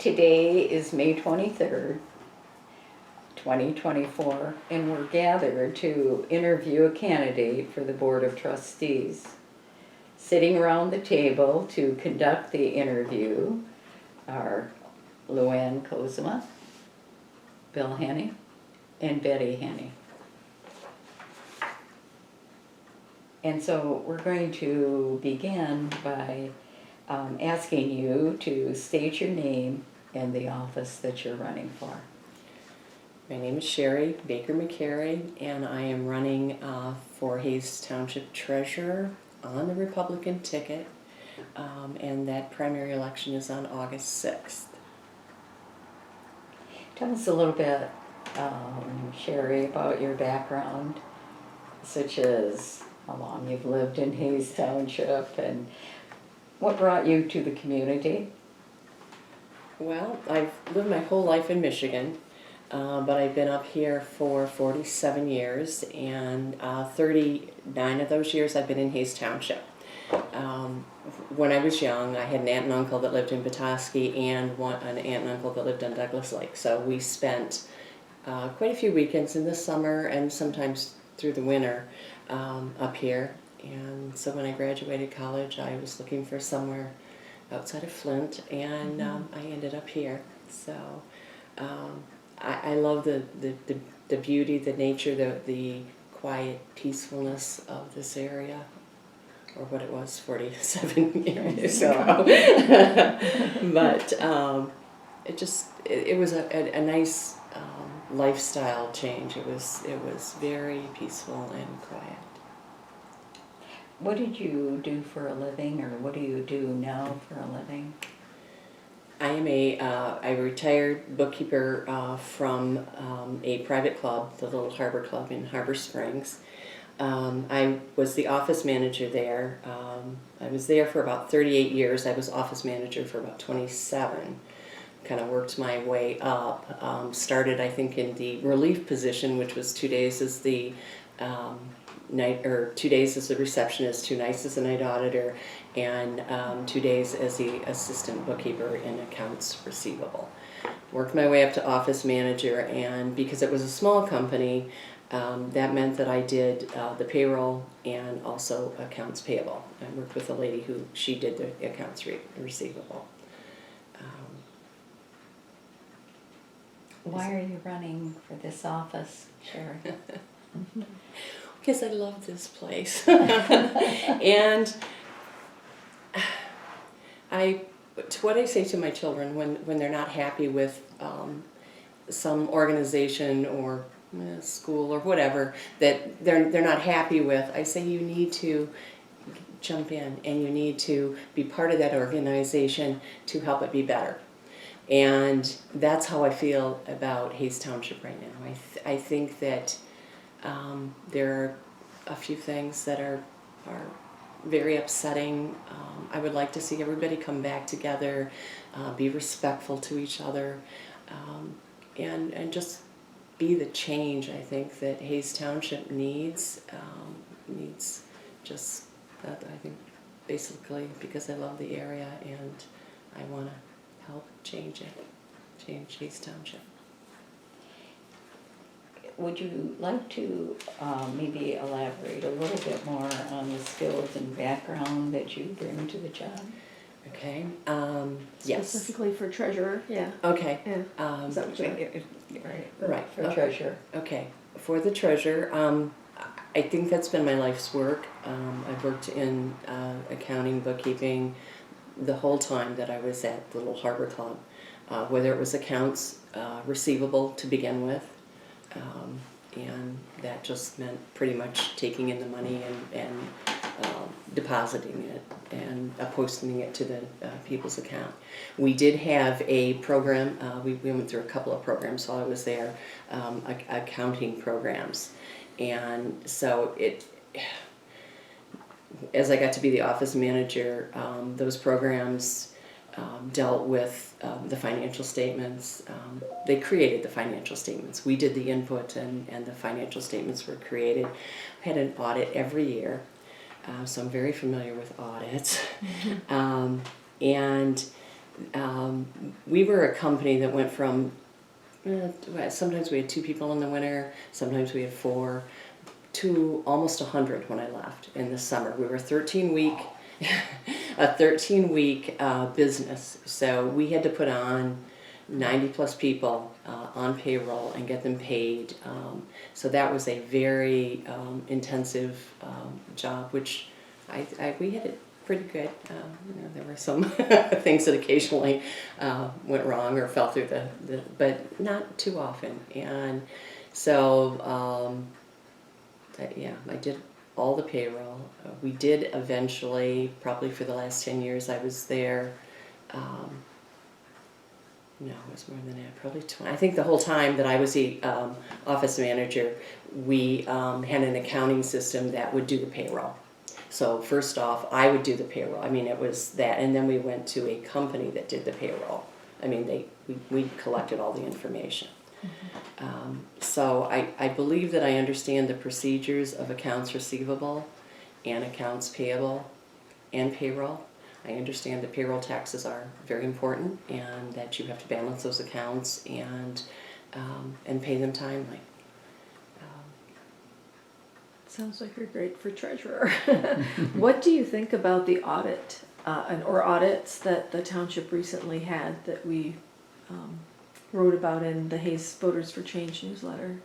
Today is May 23rd, 2024, and we're gathered to interview a candidate for the Board of Trustees. Sitting around the table to conduct the interview are Luann Kozema, Bill Henney, and Betty Henney. And so we're going to begin by asking you to state your name and the office that you're running for. My name is Sherry BAKER-McCARY, and I am running for Hayes Township Treasurer on the Republican ticket, and that primary election is on August 6th. Tell us a little bit, Sherry, about your background, such as how long you've lived in Hayes Township and what brought you to the community. Well, I've lived my whole life in Michigan, but I've been up here for 47 years, and 39 of those years I've been in Hayes Township. When I was young, I had an aunt and uncle that lived in Petoskey and an aunt and uncle that lived on Douglas Lake. So we spent quite a few weekends in the summer and sometimes through the winter up here. And so when I graduated college, I was looking for somewhere outside of Flint, and I ended up here. So I love the beauty, the nature, the quiet peacefulness of this area, or what it was 47 years ago. But it was a nice lifestyle change. It was very peaceful and quiet. What did you do for a living, or what do you do now for a living? I am a retired bookkeeper from a private club, the Little Harbor Club in Harbor Springs. I was the office manager there. I was there for about 38 years. I was office manager for about 27. Kind of worked my way up. Started, I think, in the relief position, which was 2 days as the 2 days as the receptionist, 2 nights as the night auditor, and 2 days as the assistant bookkeeper in accounts receivable. Worked my way up to office manager, and because it was a small company, that meant that I did the payroll and also accounts payable. I worked with a lady who she did the accounts receivable. Why are you running for this office, Sherry? Because I love this place. And what I say to my children when they're not happy with some organization or school or whatever that they're not happy with, I say you need to jump in and you need to be part of that organization to help it be better. And that's how I feel about Hayes Township right now. I think that there are a few things that are very upsetting. I would like to see everybody come back together, be respectful to each other, and just be the change I think that Hayes Township needs just that, I think, basically because I love the area and I want to help change Hayes Township. Would you like to maybe elaborate a little bit more on the skills and background that you bring to the job? Okay. Yes. Specifically for treasurer, yeah. Okay. Yeah. Is that what you Right. For treasurer. Okay. For the treasurer, I think that's been my life's work. I've worked in accounting, bookkeeping, the whole time that I was at the Little Harbor Club, whether it was accounts receivable to begin with, and that just meant pretty much taking in the money and depositing it and posting it to the people's account. We did have a program, we went through a couple of programs while I was there, accounting programs, and so as I got to be the office manager, those programs dealt with the financial statements. They created the financial statements. We did the input and the financial statements were created. We had an audit every year, so I'm very familiar with audits. And We were a company that went from, sometimes we had 2 people in the winter, sometimes we had 4, to almost 100 when I left in the summer. We were a 13-week business. So we had to put on 90 plus people on payroll and get them paid. So that was a very intensive job, which we had it pretty good. There were some things that occasionally went wrong or fell through but not too often. And so, I did all the payroll. We did eventually, probably for the last 10 years I was there, no, it was more than that, probably 20. I think the whole time that I was the office manager, we had an accounting system that would do the payroll. So first off, I would do the payroll. I mean, it was that, and then we went to a company that did the payroll. I mean, we collected all the information. Mm-hmm. So I believe that I understand the procedures of accounts receivable and accounts payable and payroll. I understand that payroll taxes are very important and that you have to balance those accounts and pay them timely. Sounds like you're great for treasurer. What do you think about the audit or audits that the township recently had that we wrote about in the Hayes Voters for Change newsletter?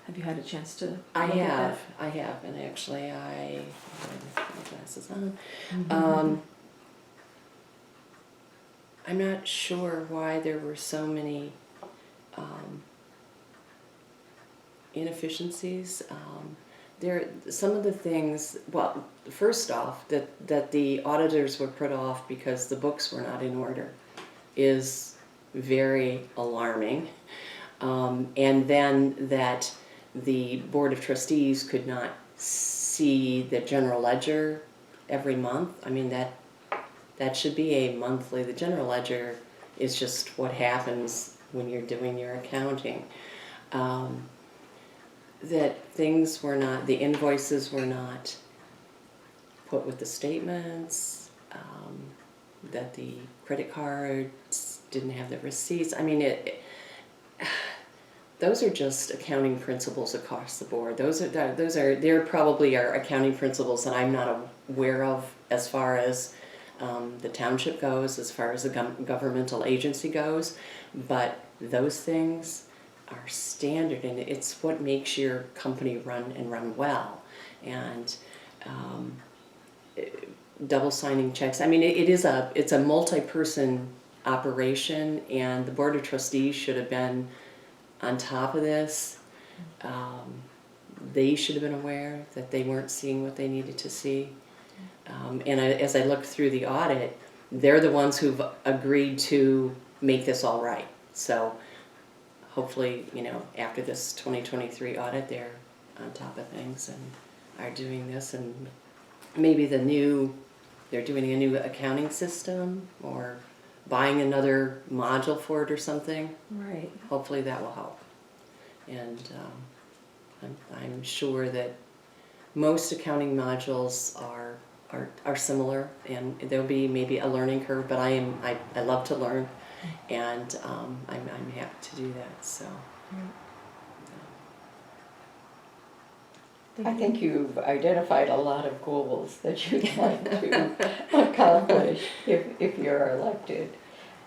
Have you had a chance to look at that? I have, and actually I have my glasses on. Mm-hmm. I'm not sure why there were so many inefficiencies. Some of the things, well, first off, that the auditors were put off because the books were not in order is very alarming. And then that the Board of Trustees could not see the general ledger every month. I mean, that should be a monthly. The general ledger is just what happens when you're doing your accounting. That things were not, the invoices were not put with the statements, that the credit cards didn't have the receipts. I mean, those are just accounting principles across the board. There probably are accounting principles that I'm not aware of as far as the township goes, as far as the governmental agency goes, but those things are standard, and it's what makes your company run well. And double signing checks. I mean, it's a multi-person operation, and the Board of Trustees should have been on top of this. They should have been aware that they weren't seeing what they needed to see. And as I looked through the audit, they're the ones who've agreed to make this all right. So hopefully, after this 2023 audit, they're on top of things and are doing this, and maybe they're doing a new accounting system or buying another module for it or something. Right. Hopefully that will help. And I'm sure that most accounting modules are similar, and there'll be maybe a learning curve, but I love to learn, and I'm happy to do that. So I think you've identified a lot of goals that you'd like to accomplish if you're elected.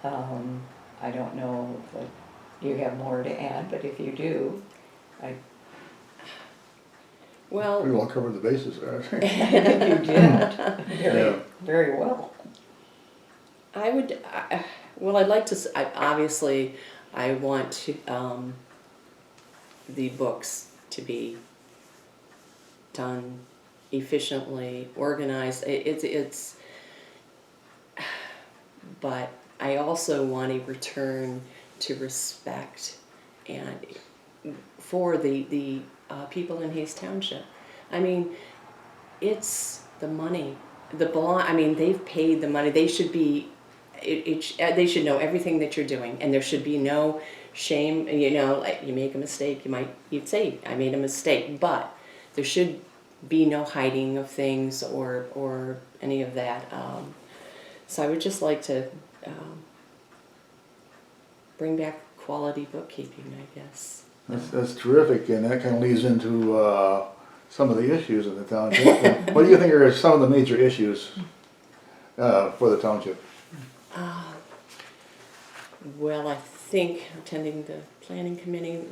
I don't know if you have more to add, but if you do, well, We all covered the bases, right? you did very well. I'd like to. Obviously, I want to the books to be done efficiently, organized. It's. But I also want a return to respect, and for the people in Hayes Township. I mean, it's the money, I mean, they've paid the money. They should be. They should know everything that you're doing, and there should be no shame. Like you make a mistake, you'd say I made a mistake, but there should be no hiding of things or any of that. So I would just like to bring back quality bookkeeping, I guess. That's terrific, and that kind of leads into some of the issues in the township. What do you think are some of the major issues for the township? Well, I think attending the planning committee,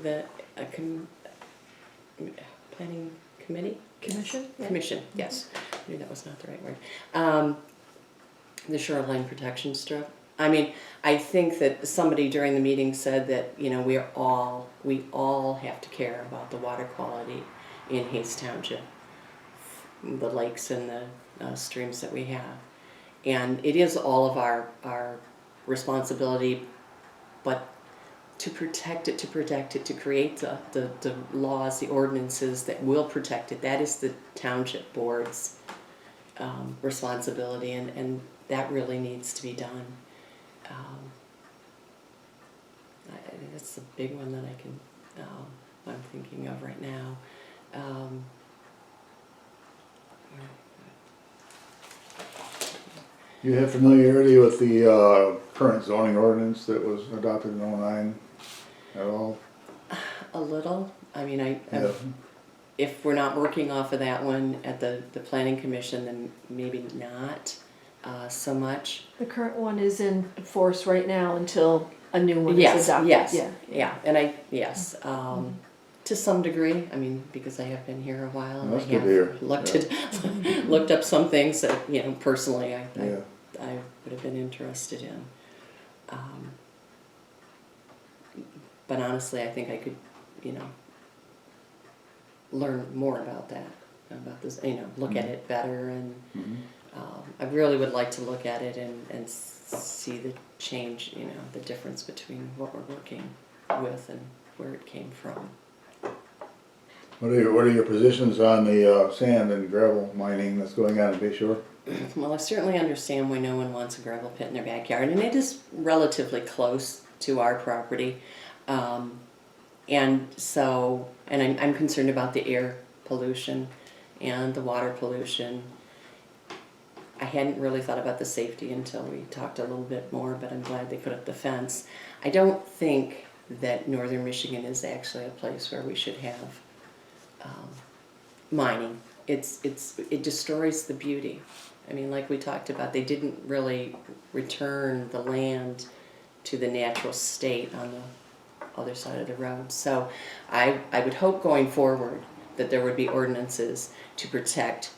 planning committee? Commission? Yeah. Commission, yes. I knew that was not the right word. The shoreline protection strip. I mean, I think that somebody during the meeting said that, you know, we all have to care about the water quality in Hayes Township, the lakes and the streams that we have. And it is all of our responsibility, but to protect it, to create the laws, the ordinances that will protect it, that is the township board's responsibility, and that really needs to be done. I think that's the big one that I'm thinking of right now. You have familiarity with the current zoning ordinance that was adopted in '09 at all? A little. I mean, Yeah. if we're not working off of that one at the planning commission, then maybe not so much. The current one is in force right now until a new one Yes, is adopted. yes, Yeah. yeah, and to some degree. I mean, because I have been here a while, and That's I good to hear. have looked up some things that, you know, personally I Yeah. would have been interested in. But honestly, I think I could, you know, learn more about this, you know, look at it better, and I really would like to look at it and see the change, you know, the difference between what we're working with and where it came from. What are your positions on the sand and gravel mining that's going on in Bay Shore? Well, I certainly understand why no one wants a gravel pit in their backyard, and it is relatively close to our property. And so, and I'm concerned about the air pollution and the water pollution. I hadn't really thought about the safety until we talked a little bit more, but I'm glad they put up the fence. I don't think that northern Michigan is actually a place where we should have mining. It destroys the beauty. I mean, like we talked about, they didn't really return the land to the natural state on the other side of the road. So I would hope going forward that there would be ordinances to protect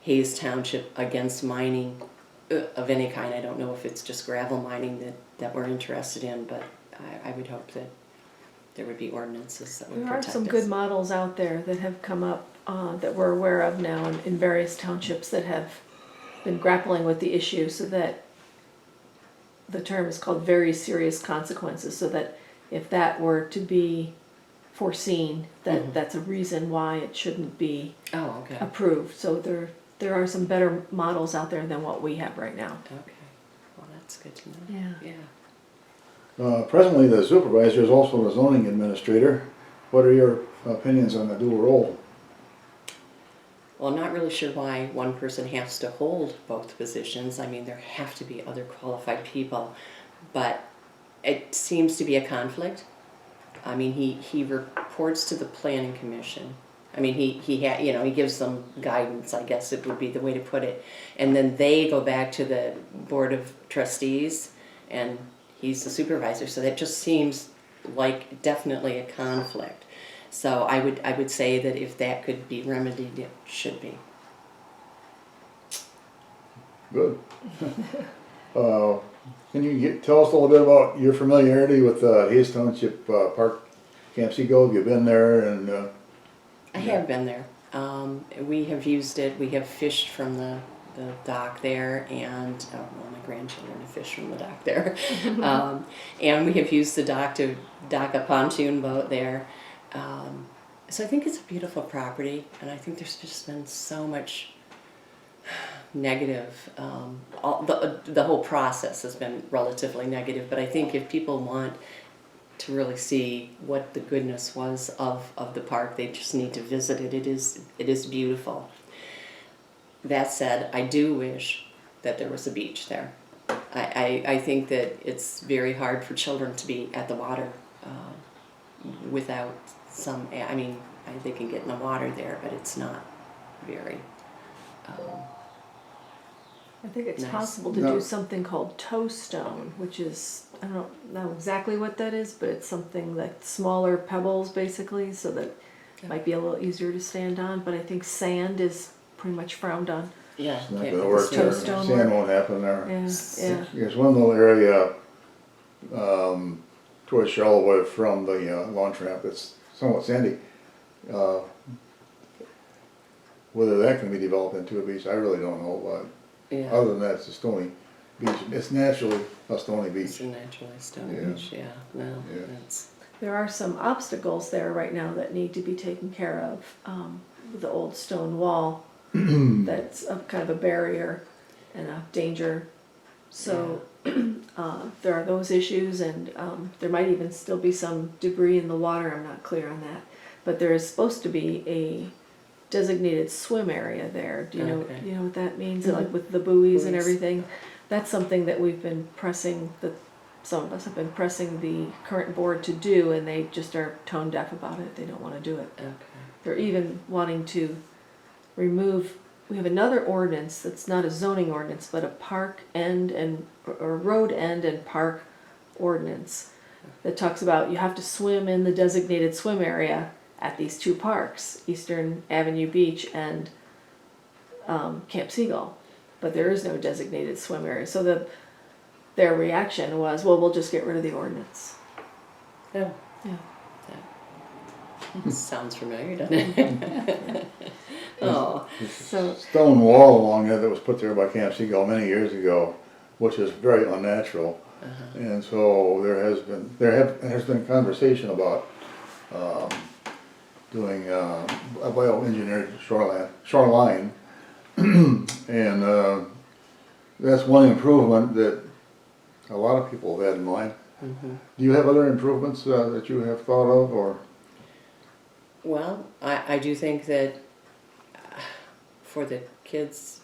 Hayes Township against mining of any kind. I don't know if it's just gravel mining that we're interested in, but I would hope that there would be ordinances that would There are protect us. some good models out there that have come up that we're aware of now in various townships that have been grappling with the issue, so that the term is called very serious consequences, so that if that were to be foreseen, that's a reason why it shouldn't be approved. So there are some better models out there than what we have right now. Okay, well that's good to know. Yeah. Presently, the supervisor is also the zoning administrator. What are your opinions on the dual role? Well, I'm not really sure why one person has to hold both positions. I mean, there have to be other qualified people, but it seems to be a conflict. I mean, he reports to the planning commission. I mean, he gives them guidance, I guess it would be the way to put it, and then they go back to the board of trustees, and he's the supervisor. So that just seems like definitely a conflict. So I would say that if that could be remedied, it should be. Good. Can you tell us a little bit about your familiarity with Hayes Township Park Camp Seagull? Have you been there? And I have been there. We have used it. We have fished from the dock there, and my grandchildren have fished from the dock there. And we have used the dock to dock a pontoon boat there. So I think it's a beautiful property, and I think there's just been so much negative. The whole process has been relatively negative, but I think if people want to really see what the goodness was of the park, they just need to visit it. It is beautiful. That said, I do wish that there was a beach there. I think that it's very hard for children to be at the water without some, I mean, they can get in the water there, but it's not very, I think it's Nice. possible to No. do something called toe stone, which is, I don't know exactly what that is, but it's something like smaller pebbles basically, so that it might be a little easier to stand on, but I think sand is pretty much frowned on. yeah. It's not can't gonna get work the there. Toadstone Sand work. won't happen there. Yeah. There's one little area, towards Charlotte from the launch ramp that's somewhat sandy. Whether that can be developed into a beach, I really don't know, but Yeah, other than that, it's a stony beach. It's naturally a stony it's beach. a naturally stone Yeah. beach, yeah, no, Yeah. that's, There are some obstacles there right now that need to be taken care of. The old stone wall, that's a kind of a barrier and a danger. So there are those issues, and there might even still be some debris in the water. I'm not clear on that. But there is supposed to be a designated swim area there. Do you know? Okay. You know what that means? Like with the buoys and Buoys. everything. That's something that we've been pressing. That some of us have been pressing the current board to do, and they just are tone deaf about it. They don't want to do it. okay. They're even wanting to remove, we have another ordinance that's not a zoning ordinance, but a park end or road end and park ordinance that talks about you have to swim in the designated swim area at these two parks, Eastern Avenue Beach and Camp Seagull. But there is no designated swim area. So their reaction was, well, we'll just get rid of the ordinance. Yeah. Yeah. Sounds familiar, doesn't it? Oh, So Stone wall along there that was put there by Camp Seagull many years ago, which is very unnatural. And so there's been conversation about doing a bioengineered shoreline, and that's one improvement that a lot of people have had in mind. Do you have other improvements that you have thought of, or? well, I do think that for the kids,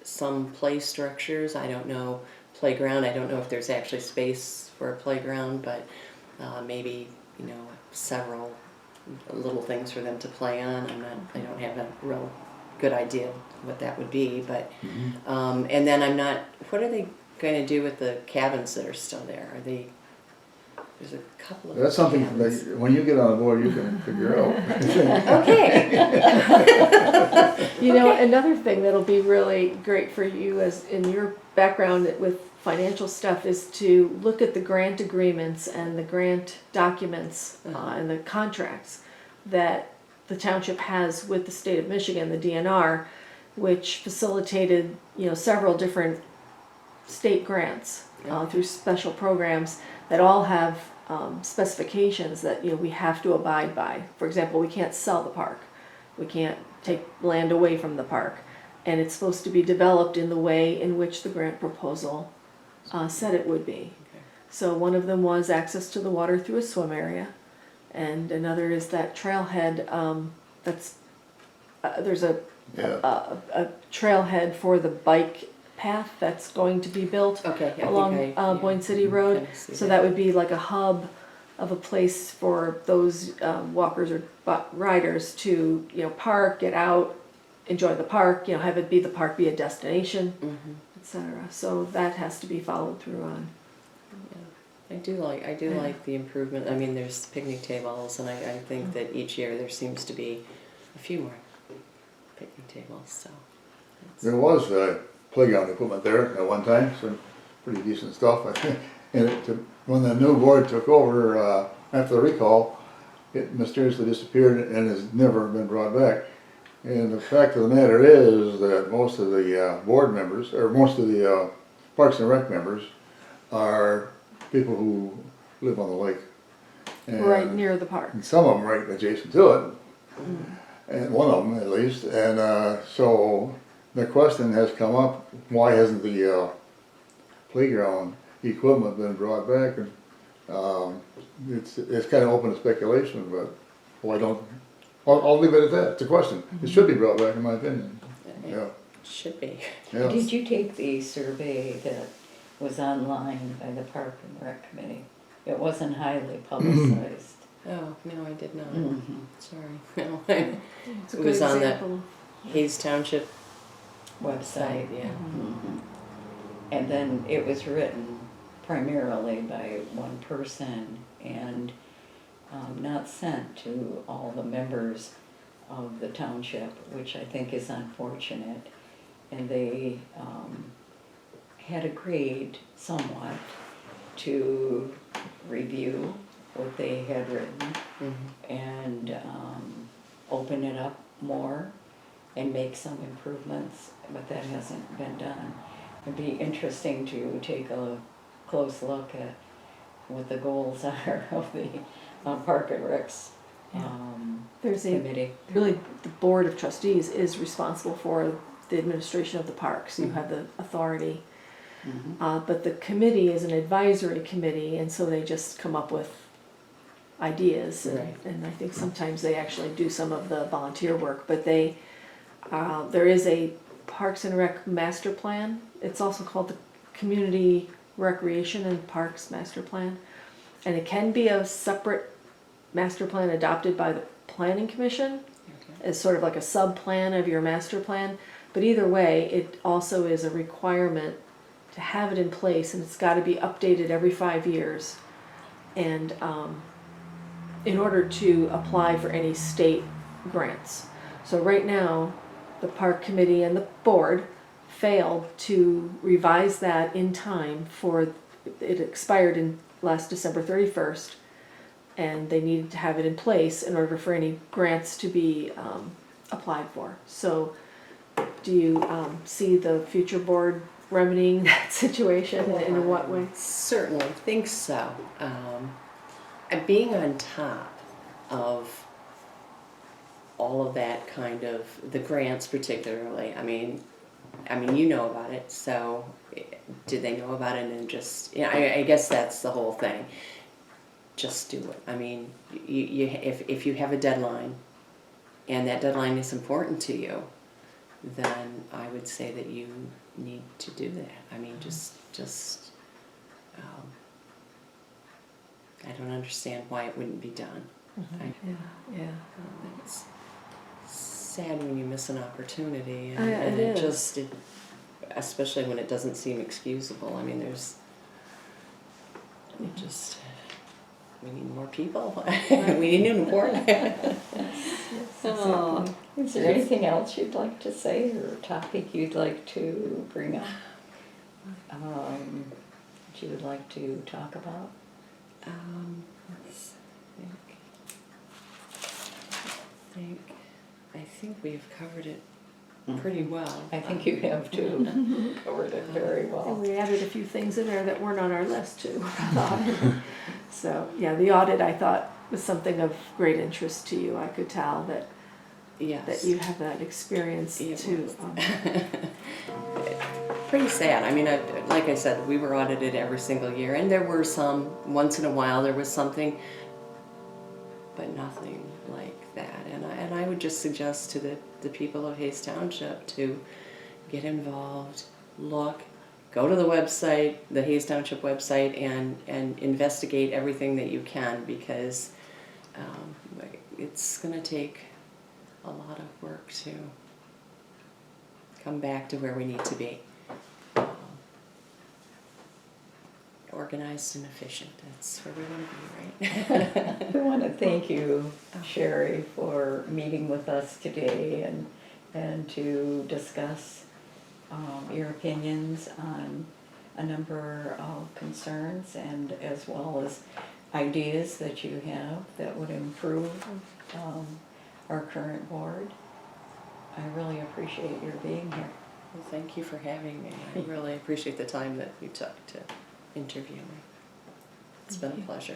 some play structures, I don't know, playground, I don't know if there's actually space for a playground, but maybe, you know, several little things for them to play on. I don't have a real good idea what that would be, but, and then what are they going to do with the cabins that are still there? There's a couple of That's something cabins. that, when you get on the board, you can figure out. Okay. you know, another thing that'll be really great for you as in your background with financial stuff is to look at the grant agreements and the grant documents and the contracts that the township has with the state of Michigan, the DNR, which facilitated, you know, several different state grants through special programs that all have specifications that, you know, we have to abide by. For example, we can't sell the park. We can't take land away from the park. And it's supposed to be developed in the way in which the grant proposal said it would be. Okay. So one of them was access to the water through a swim area, and another is that trailhead. There's a trailhead for the bike path that's going to be built Okay, I along think I Boyne City Road. kinda see So that would be like a hub of a place for those walkers or riders to, you know, park, get out, enjoy the park, you know, have it be the park be a destination, etc. So that has to be followed through on. I do like the improvement. I mean, there's picnic tables, and I think that each year there seems to be a few more picnic tables. So There was playground equipment there at one time, some pretty decent stuff. And when the new board took over after the recall, it mysteriously disappeared and has never been brought back. And the fact of the matter is that most of the board members, or most of the Parks and Rec members, are people who live on the lake. And Right near the park. and some of them right adjacent to it, and one of them at least. And so the question has come up: why hasn't the playground equipment been brought back? And it's kind of open to speculation, but why don't? I'll leave it at that. It's a question. It should be brought back, in my opinion. Yeah. it should be. Yeah. Did you take the survey that was online by the Park and Rec Committee. It wasn't highly publicized. Oh, no, I did not. Mhm. Sorry. No, It's a It good was on the- example. Hayes Township Website. yeah. Mhm. And then it was written primarily by one person and not sent to all the members of the township, which I think is unfortunate. And they had agreed somewhat to review what they had written and open it up more and make some improvements, but that hasn't been done. It'd be interesting to take a close look at what the goals are of the Park and Rec's There's a, committee. really, the board of trustees is responsible for the administration of the parks. You Mhm. have the authority. Mhm. But the committee is an advisory committee, and so they just come up with ideas. Right. And I think sometimes they actually do some of the volunteer work, but they, there is a Parks and Rec master plan. It's also called the Community Recreation and Parks Master Plan. And it can be a separate master plan adopted by the Planning Commission Okay. as sort of like a sub-plan of your master plan. But either way, it also is a requirement to have it in place, and it's got to be updated every 5 years. And in order to apply for any state grants. So right now, the park committee and the board failed to revise that in time for, it expired in last December 31st, and they needed to have it in place in order for any grants to be applied for. So do you see the future board remedying that situation, and in what way? Certainly think so. And being on top of all of that kind of, the grants particularly, I mean, you know about it, so did they know about it and just, I guess that's the whole thing. Just do it. I mean, if you have a deadline and that deadline is important to you, then I would say that you need to do that. I mean, just I don't understand why it wouldn't be done. Yeah. It's sad when you miss an opportunity, and, It and it is. just, especially when it doesn't seem excusable. I mean, we need more people. We need new board. Oh. Is there anything else you'd like to say or a topic you'd like to bring up? That you would like to talk about? Let's think. I think we've covered it pretty well. I think you have too. Covered it very And well. we added a few things in there that weren't on our list too. So, yeah, the audit I thought was something of great interest to you. I could tell that Yes. you have that experience It too. was. Pretty sad. I mean, like I said, we were audited every single year, and there were some, once in a while there was something, but nothing like that. And I would just suggest to the people of Hayes Township to get involved, look, go to the website, the Hayes Township website, and investigate everything that you can, because it's going to take a lot of work to come back to where we need to be. Organized and efficient. That's where we want to be, right? I want to thank you, Sherry, for meeting with us today and to discuss your opinions on a number of concerns, and as well as ideas that you have that would improve our current board. I really appreciate your being here. Well, thank you for having me. I really appreciate the time that you took to interview me. It's been a pleasure.